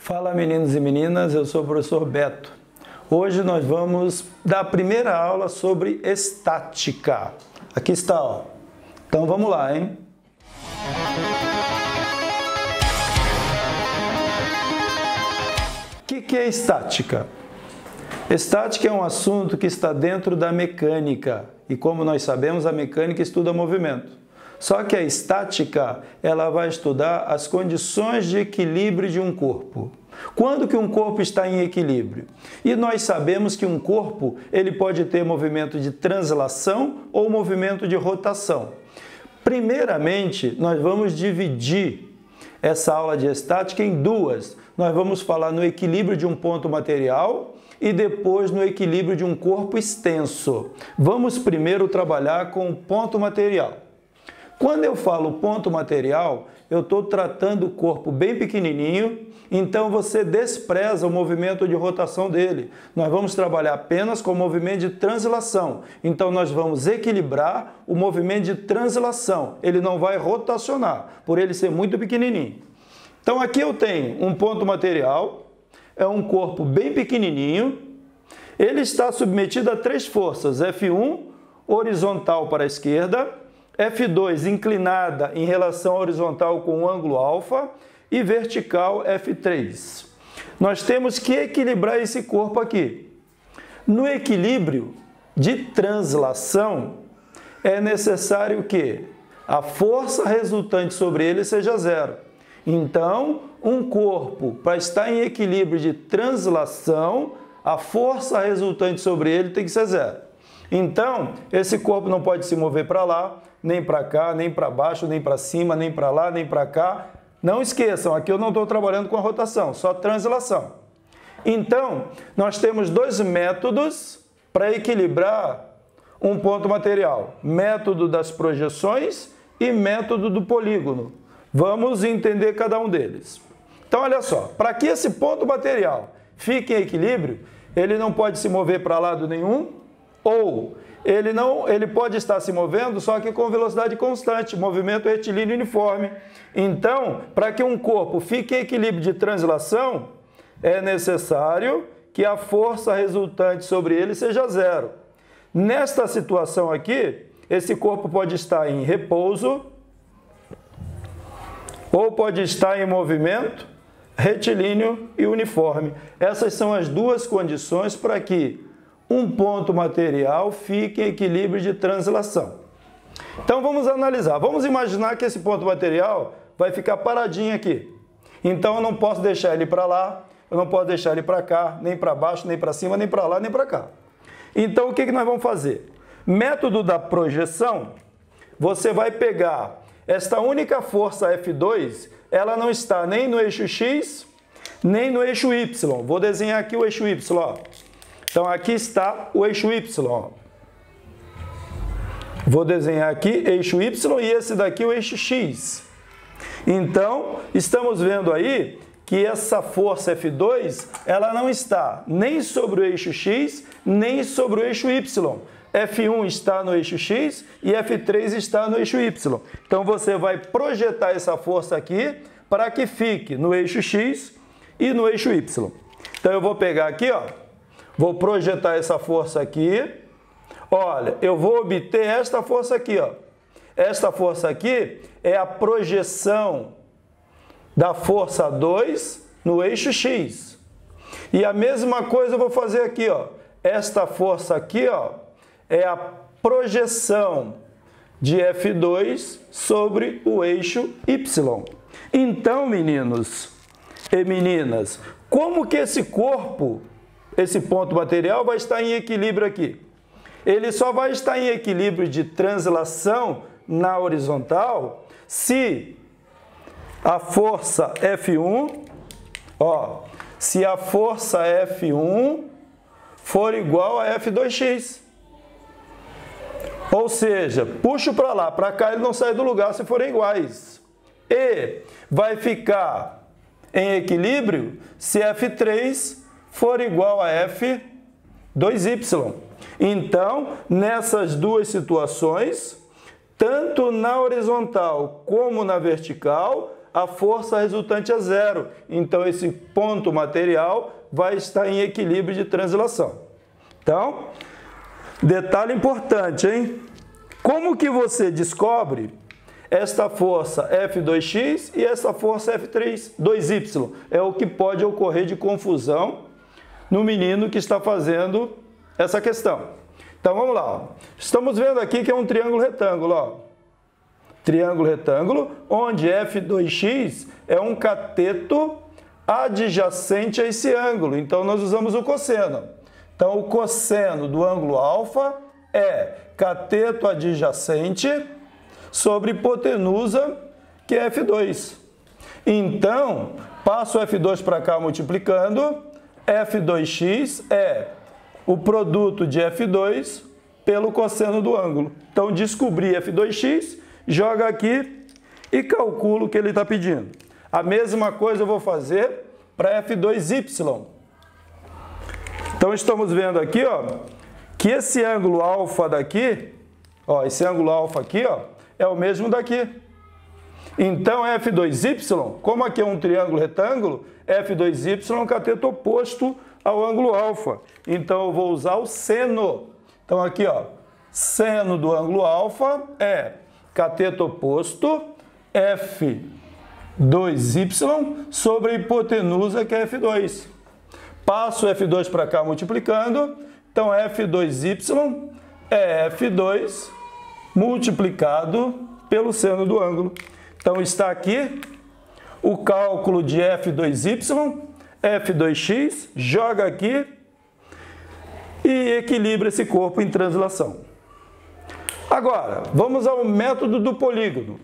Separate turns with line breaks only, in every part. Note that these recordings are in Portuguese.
Fala meninos e meninas, eu sou o professor Beto. Hoje nós vamos dar a primeira aula sobre estática. Aqui está, ó. Então vamos lá, hein? O que é estática? Estática é um assunto que está dentro da mecânica e, como nós sabemos, a mecânica estuda movimento. Só que a estática, ela vai estudar as condições de equilíbrio de um corpo. Quando que um corpo está em equilíbrio? E nós sabemos que um corpo, ele pode ter movimento de translação ou movimento de rotação. Primeiramente, nós vamos dividir essa aula de estática em duas. Nós vamos falar no equilíbrio de um ponto material e depois no equilíbrio de um corpo extenso. Vamos primeiro trabalhar com o ponto material. Quando eu falo ponto material, eu estou tratando o corpo bem pequenininho, então você despreza o movimento de rotação dele. Nós vamos trabalhar apenas com o movimento de translação. Então nós vamos equilibrar o movimento de translação. Ele não vai rotacionar, por ele ser muito pequenininho. Então aqui eu tenho um ponto material, é um corpo bem pequenininho. Ele está submetido a três forças: F1, horizontal para a esquerda, F2 inclinada em relação à horizontal com o ângulo alfa e vertical F3. Nós temos que equilibrar esse corpo aqui. No equilíbrio de translação é necessário que a força resultante sobre ele seja zero. Então, um corpo, para estar em equilíbrio de translação, a força resultante sobre ele tem que ser zero. Então, esse corpo não pode se mover para lá, nem para cá, nem para baixo, nem para cima, nem para lá, nem para cá. Não esqueçam, aqui eu não estou trabalhando com a rotação, só translação. Então, nós temos dois métodos para equilibrar um ponto material: método das projeções e método do polígono. Vamos entender cada um deles. Então, olha só, para que esse ponto material fique em equilíbrio, ele não pode se mover para lado nenhum, ou ele pode estar se movendo, só que com velocidade constante, movimento retilíneo uniforme. Então, para que um corpo fique em equilíbrio de translação, é necessário que a força resultante sobre ele seja zero. Nesta situação aqui, esse corpo pode estar em repouso ou pode estar em movimento retilíneo e uniforme. Essas são as duas condições para que um ponto material fique em equilíbrio de translação. Então vamos analisar. Vamos imaginar que esse ponto material vai ficar paradinho aqui. Então eu não posso deixar ele para lá, eu não posso deixar ele para cá, nem para baixo, nem para cima, nem para lá, nem para cá. Então o que nós vamos fazer? Método da projeção, você vai pegar esta única força F2, ela não está nem no eixo X, nem no eixo Y. Vou desenhar aqui o eixo Y, ó. Então, aqui está o eixo Y. Vou desenhar aqui eixo Y e esse daqui o eixo X. Então, estamos vendo aí que essa força F2, ela não está nem sobre o eixo X, nem sobre o eixo Y. F1 está no eixo X e F3 está no eixo Y. Então, você vai projetar essa força aqui para que fique no eixo X e no eixo Y. Então, eu vou pegar aqui, ó. Vou projetar essa força aqui. Olha, eu vou obter esta força aqui, ó. Esta força aqui é a projeção da força 2 no eixo X. E a mesma coisa eu vou fazer aqui, ó. Esta força aqui, ó, é a projeção de F2 sobre o eixo Y. Então, meninos e meninas, como que esse corpo, esse ponto material, vai estar em equilíbrio aqui? Ele só vai estar em equilíbrio de translação na horizontal se a força F1, ó, se a força F1 for igual a F2x. Ou seja, puxo para lá, para cá ele não sai do lugar se forem iguais. E vai ficar em equilíbrio se F3 for igual a F2y. Então, nessas duas situações, tanto na horizontal como na vertical, a força resultante é zero. Então, esse ponto material vai estar em equilíbrio de translação. Então, detalhe importante, hein? Como que você descobre esta força F2x e essa força F2y? É o que pode ocorrer de confusão no menino que está fazendo essa questão. Então, vamos lá. Ó. Estamos vendo aqui que é um triângulo retângulo. Ó. Triângulo retângulo, onde F2x é um cateto adjacente a esse ângulo. Então, nós usamos o cosseno. Então, o cosseno do ângulo alfa é cateto adjacente sobre hipotenusa, que é F2. Então, passo o F2 para cá multiplicando, F2x é o produto de F2 pelo cosseno do ângulo. Então, descobri F2x, joga aqui e calculo o que ele está pedindo. A mesma coisa eu vou fazer para F2y. Então, estamos vendo aqui, ó, que esse ângulo alfa daqui, ó, esse ângulo alfa aqui, ó, é o mesmo daqui. Então, F2y, como aqui é um triângulo retângulo, F2y é um cateto oposto ao ângulo alfa. Então, eu vou usar o seno. Então, aqui, ó, seno do ângulo alfa é cateto oposto F2y sobre a hipotenusa, que é F2. Passo o F2 para cá multiplicando. Então, F2y é F2 multiplicado pelo seno do ângulo. Então, está aqui o cálculo de F2y, F2x, joga aqui e equilibra esse corpo em translação. Agora, vamos ao método do polígono.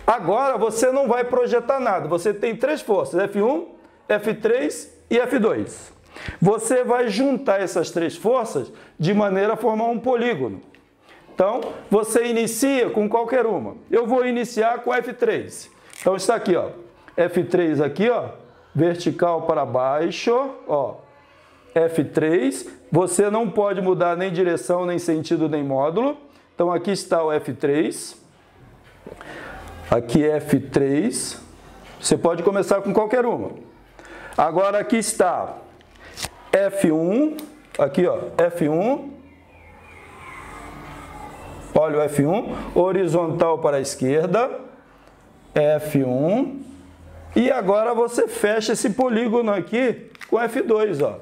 Agora, você não vai projetar nada. Você tem três forças, F1, F3 e F2. Você vai juntar essas três forças de maneira a formar um polígono. Então, você inicia com qualquer uma. Eu vou iniciar com F3. Então, está aqui, ó. F3 aqui, ó, vertical para baixo, ó. F3. Você não pode mudar nem direção, nem sentido, nem módulo. Então, aqui está o F3. Aqui é F3. Você pode começar com qualquer uma. Agora, aqui está F1. Aqui, ó, F1. Olha o F1, horizontal para a esquerda, F1, e agora você fecha esse polígono aqui com F2, ó.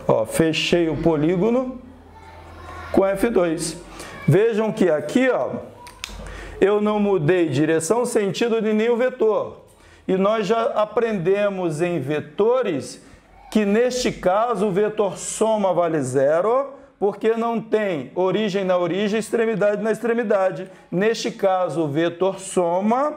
Ó, fechei o polígono com F2. Vejam que aqui, ó, eu não mudei direção, sentido de nenhum vetor. E nós já aprendemos em vetores que, neste caso, o vetor soma vale zero, porque não tem origem na origem, extremidade na extremidade. Neste caso, o vetor soma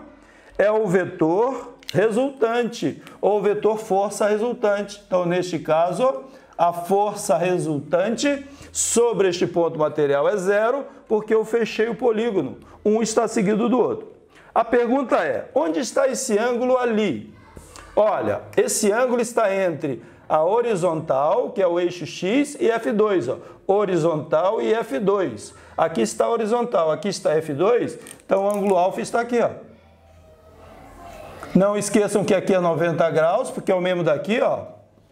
é o vetor resultante, ou vetor força resultante. Então, neste caso, a força resultante sobre este ponto material é zero, porque eu fechei o polígono. Um está seguido do outro. A pergunta é, onde está esse ângulo ali? Olha, esse ângulo está entre a horizontal, que é o eixo X, e F2, ó. Horizontal e F2. Aqui está a horizontal, aqui está F2, então o ângulo alfa está aqui, ó. Não esqueçam que aqui é 90 graus, porque é o mesmo daqui, ó,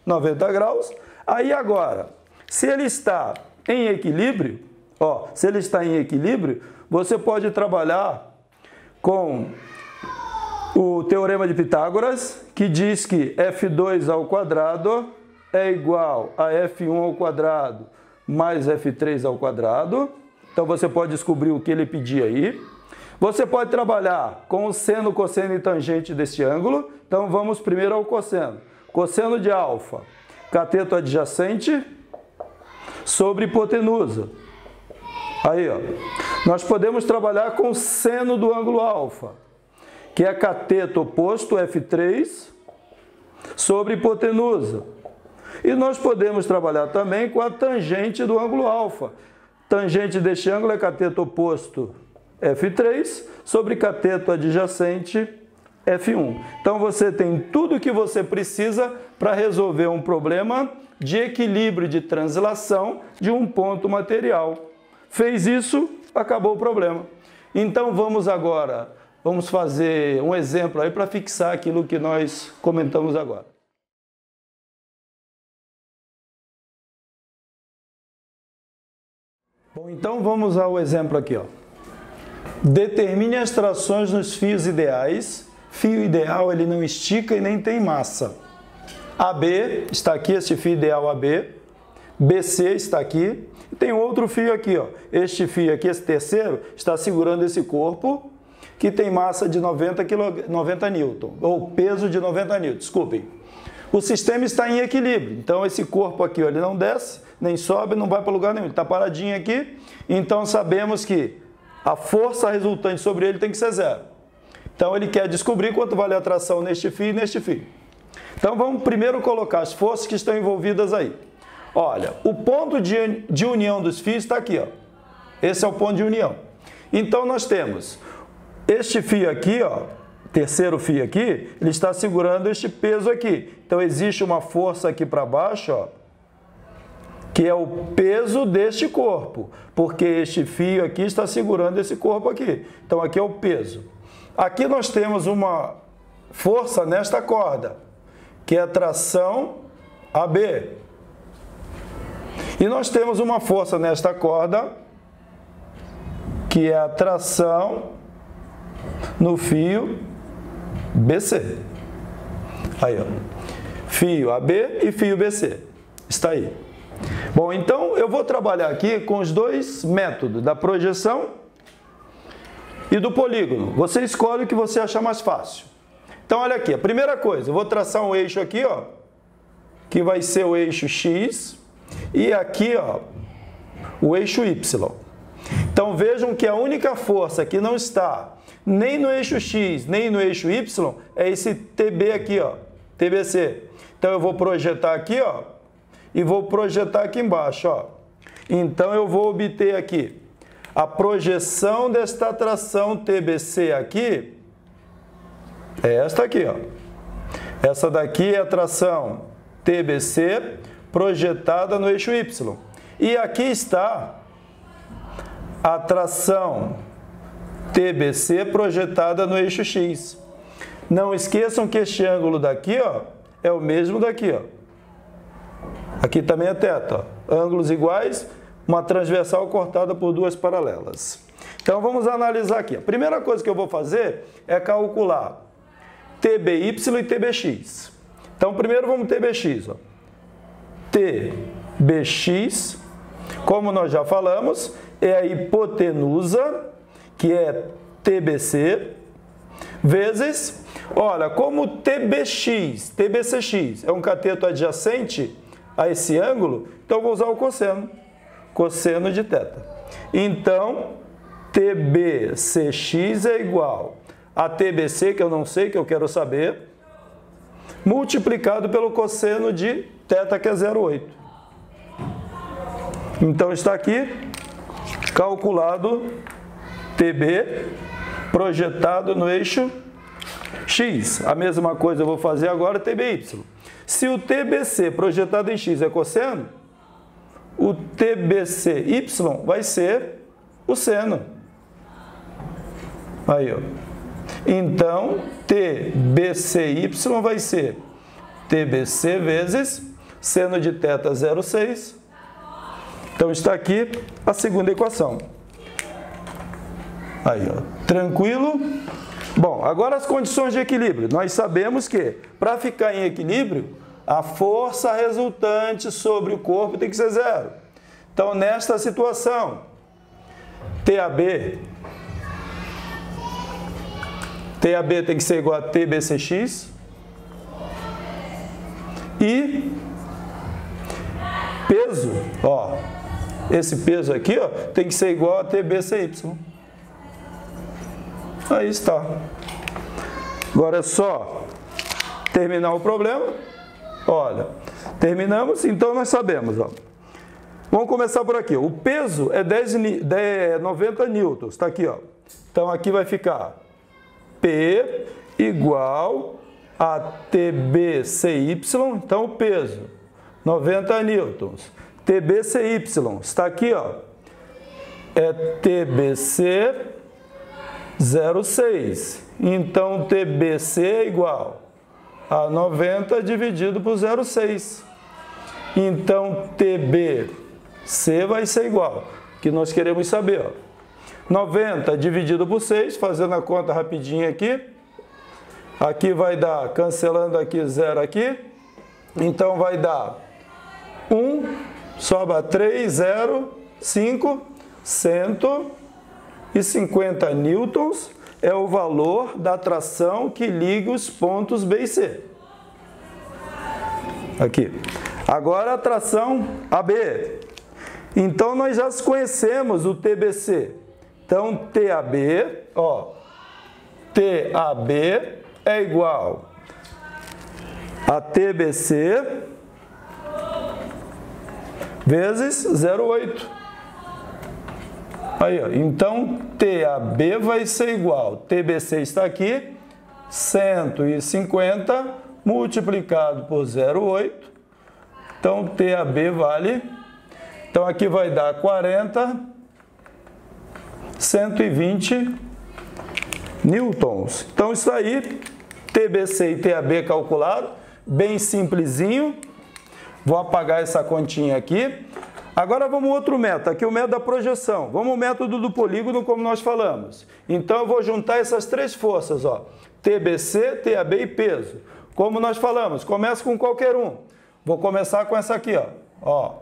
90 graus. Aí agora, se ele está em equilíbrio, ó, se ele está em equilíbrio, você pode trabalhar com o teorema de Pitágoras, que diz que F2 ao quadrado é igual a F1 ao quadrado mais F3 ao quadrado. Então, você pode descobrir o que ele pedia aí. Você pode trabalhar com o seno, cosseno e tangente desse ângulo. Então, vamos primeiro ao cosseno. Cosseno de alfa, cateto adjacente sobre hipotenusa. Aí, ó. Nós podemos trabalhar com o seno do ângulo alfa, que é cateto oposto, F3, sobre hipotenusa. E nós podemos trabalhar também com a tangente do ângulo alfa. Tangente deste ângulo é cateto oposto, F3, sobre cateto adjacente, F1. Então, você tem tudo o que você precisa para resolver um problema de equilíbrio de translação de um ponto material. Fez isso, acabou o problema. Então, vamos agora vamos fazer um exemplo aí para fixar aquilo que nós comentamos agora. Bom, então vamos ao exemplo aqui, ó. Determine as trações nos fios ideais. Fio ideal, ele não estica e nem tem massa. AB, está aqui este fio ideal AB. BC está aqui. E tem outro fio aqui, ó. Este fio aqui, esse terceiro, está segurando esse corpo, que tem massa de 90 newton, ou peso de 90 newton, desculpem. O sistema está em equilíbrio, então esse corpo aqui, ó, ele não desce, nem sobe, não vai para lugar nenhum, ele está paradinho aqui, então sabemos que a força resultante sobre ele tem que ser zero. Então ele quer descobrir quanto vale a atração neste fio e neste fio. Então vamos primeiro colocar as forças que estão envolvidas aí. Olha, o ponto de união dos fios está aqui, ó. Esse é o ponto de união. Então nós temos este fio aqui, ó, terceiro fio aqui, ele está segurando este peso aqui. Então existe uma força aqui para baixo, ó, que é o peso deste corpo, porque este fio aqui está segurando esse corpo aqui. Então aqui é o peso. Aqui nós temos uma força nesta corda, que é a tração AB. E nós temos uma força nesta corda, que é a tração no fio BC. Aí, ó. Fio AB e fio BC. Está aí. Bom, então eu vou trabalhar aqui com os dois métodos, da projeção e do polígono. Você escolhe o que você achar mais fácil. Então, olha aqui, a primeira coisa, eu vou traçar um eixo aqui, ó, que vai ser o eixo X, e aqui, ó, o eixo Y. Então, vejam que a única força que não está nem no eixo X, nem no eixo Y, é esse TB aqui, ó, TBC. Então, eu vou projetar aqui, ó, e vou projetar aqui embaixo, ó. Então, eu vou obter aqui a projeção desta tração TBC aqui, é esta aqui, ó. Essa daqui é a tração TBC projetada no eixo Y. E aqui está a tração TBC projetada no eixo X. Não esqueçam que este ângulo daqui, ó, é o mesmo daqui, ó. Aqui também é θ, ó. Ângulos iguais, uma transversal cortada por duas paralelas. Então vamos analisar aqui. A primeira coisa que eu vou fazer é calcular TBY e TBX. Então primeiro vamos TBX, ó. TBX, como nós já falamos, é a hipotenusa, que é TBC, vezes, olha, como TBCX é um cateto adjacente a esse ângulo, então eu vou usar o cosseno de θ. Então, TBCX é igual a TBC, que eu não sei, que eu quero saber, multiplicado pelo cosseno de θ, que é 0,8. Então, está aqui calculado TB projetado no eixo X. A mesma coisa eu vou fazer agora TBY. Se o TBC projetado em X é cosseno, o TBCY vai ser o seno. Aí, ó. Então, TBCY vai ser TBC vezes seno de θ 0,6. Então, está aqui a segunda equação. Aí, ó. Tranquilo? Bom, agora as condições de equilíbrio. Nós sabemos que, para ficar em equilíbrio, a força resultante sobre o corpo tem que ser zero. Então, nesta situação, TAB tem que ser igual a TBCX e peso, ó, esse peso aqui, ó, tem que ser igual a TBCY. Aí está. Agora é só terminar o problema. Olha, terminamos, então nós sabemos, ó. Vamos começar por aqui. O peso é 90 newtons, está aqui, ó. Então aqui vai ficar P igual a TBCY, então o peso 90 newtons. TBCY está aqui, ó. É TBC 0,6. Então, TBC é igual a 90 dividido por 0,6. Então, TBC vai ser igual, que nós queremos saber, ó. 90 dividido por 6, fazendo a conta rapidinho aqui. Aqui vai dar, cancelando aqui, 0 aqui. Então, vai dar 1, sobra 3, 0, 5, 150 newtons é o valor da tração que liga os pontos B e C. Aqui. Agora a tração AB. Então, nós já conhecemos o TBC. Então, TAB, ó, TAB é igual a TBC vezes 0,8. Aí, ó, então, TAB vai ser igual, TBC está aqui, 150 multiplicado por 0,8. Então, TAB vale, então aqui vai dar 40, 120 newtons. Então, isso aí, TBC e TAB calculado, bem simplesinho. Vou apagar essa continha aqui. Agora vamos ao outro método, aqui o método da projeção. Vamos ao método do polígono, como nós falamos. Então, eu vou juntar essas três forças, ó, TBC, TAB e peso. Como nós falamos, começa com qualquer um. Vou começar com essa aqui, ó.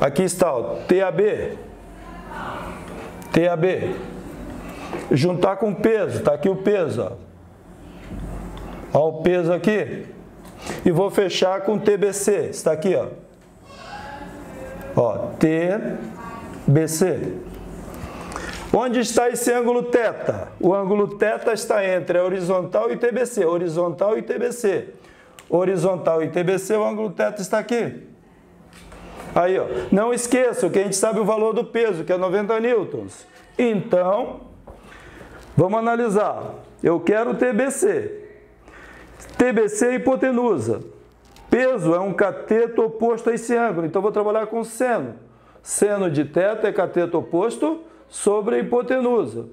Aqui está, ó, TAB. TAB. Juntar com peso, está aqui o peso, ó. Ó o peso aqui. E vou fechar com TBC, está aqui, ó. Ó, TBC. Onde está esse ângulo θ? O ângulo θ está entre a horizontal e TBC. Horizontal e TBC. Horizontal e TBC, o ângulo θ está aqui. Aí, ó. Não esqueça que a gente sabe o valor do peso, que é 90 newtons. Então, vamos analisar. Eu quero TBC. TBC é hipotenusa. Peso é um cateto oposto a esse ângulo. Então, vou trabalhar com seno. Seno de θ é cateto oposto sobre a hipotenusa.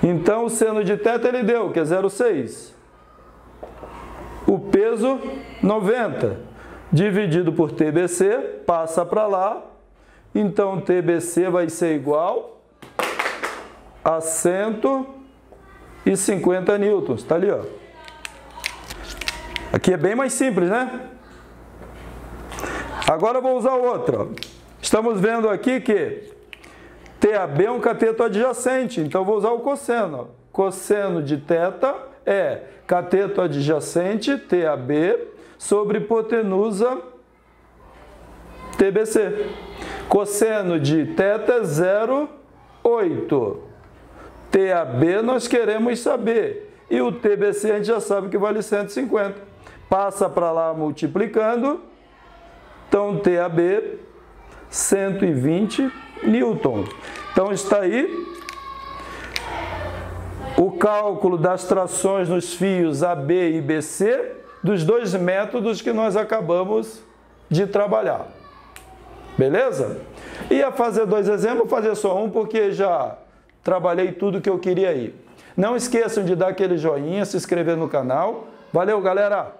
Então, o seno de θ ele deu, que é 0,6. O peso, 90. Dividido por TBC, passa para lá. Então, TBC vai ser igual a 150 newtons. Está ali, ó. Aqui é bem mais simples, né? Agora eu vou usar outra. Estamos vendo aqui que TAB é um cateto adjacente, então vou usar o cosseno. Cosseno de θ é cateto adjacente, TAB, sobre hipotenusa, TBC. Cosseno de θ é 0,8. TAB nós queremos saber. E o TBC a gente já sabe que vale 150. Passa para lá multiplicando. Então, TAB, 120 newtons. Então, está aí o cálculo das trações nos fios AB e BC dos dois métodos que nós acabamos de trabalhar. Beleza? Ia fazer dois exemplos, vou fazer só um, porque já trabalhei tudo que eu queria aí. Não esqueçam de dar aquele joinha, se inscrever no canal. Valeu, galera!